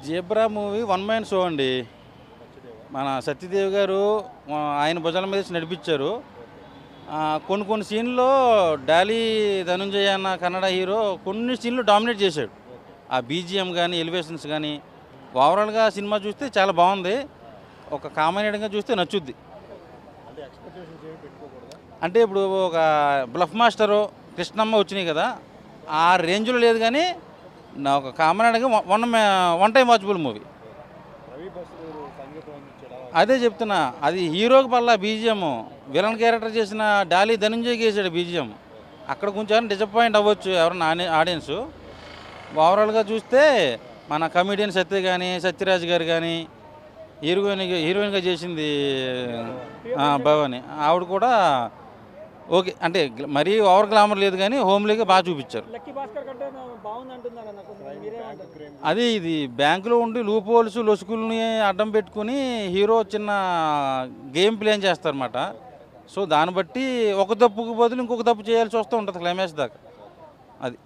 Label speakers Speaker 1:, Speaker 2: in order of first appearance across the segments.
Speaker 1: Zebra movie one man show అండి. మన సత్యదేవ్ గారు ఆయన భుజాల మీద నడిపించారు. కొన్ని కొన్ని సీన్లో డాలీ ధనుంజయ అన్న కన్నడ హీరో కొన్ని సీన్లు డామినేట్ చేశాడు. ఆ బీజిఎం కానీ ఎలివేషన్స్ కానీ ఓవరాల్గా సినిమా చూస్తే చాలా బాగుంది. ఒక కామన్ చూస్తే నచ్చుద్ది. అంటే ఇప్పుడు ఒక బ్లఫ్ మాస్టరు కృష్ణమ్మ వచ్చినాయి కదా, ఆ రేంజ్లో లేదు కానీ ఒక common one time watchable movie. అదే చెప్తున్నా, అది హీరోకి పల్లా బీజిఎం, విలన్ క్యారెక్టర్ చేసిన డాలీ ధనుంజయ్కి వేసాడు బీజిఎం. అక్కడ కొంచెం డిసప్పాయింట్ అవ్వచ్చు ఎవరన్నా ఆడియన్స్. ఓవరాల్గా చూస్తే మన కమెడియన్ సత్య కానీ సత్యరాజ్ గారు కానీ హీరోయిన్గా చేసింది భవాని, ఆవిడ కూడా ఓకే. అంటే మరీ ఓవర్ గ్లామర్ లేదు కానీ హోమ్లీగా బాగా చూపించారు. అది ఇది బ్యాంకులో ఉండి లూప్ హోల్స్ లొసుకుల్ని అడ్డం పెట్టుకుని హీరో చిన్న గేమ్ ప్లేన్ చేస్తారన్నమాట. సో దాన్ని బట్టి ఒక తప్పుకు బదులు ఇంకొక తప్పు చేయాల్సి వస్తూ ఉంటుంది క్లైమాక్స్ దాకా. అది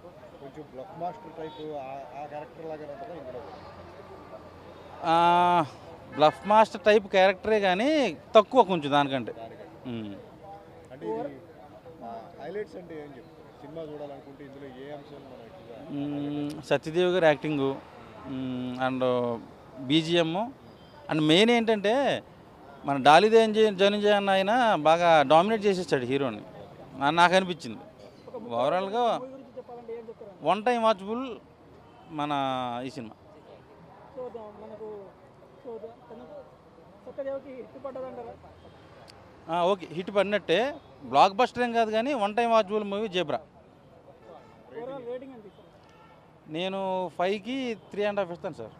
Speaker 1: బ్లఫ్ మాస్టర్ టైప్ క్యారెక్టరే కానీ తక్కువ కొంచెం దానికంటే. సత్యదేవ్ గారి acting and BGM and main ఏంటంటే మన డాలీ ధనుంజయ అన్న ఆయన బాగా డామినేట్ చేసేసాడు హీరోని నాకు అనిపించింది. ఓవరాల్గా వన్ టైం వాచబుల్ మన ఈ సినిమా. ఓకే, హిట్ పడినట్టే. బ్లాక్ బస్టర్ ఏం కాదు కానీ one time watchable movie Zebra. నేను 5కి 3.5 ఇస్తాను సార్.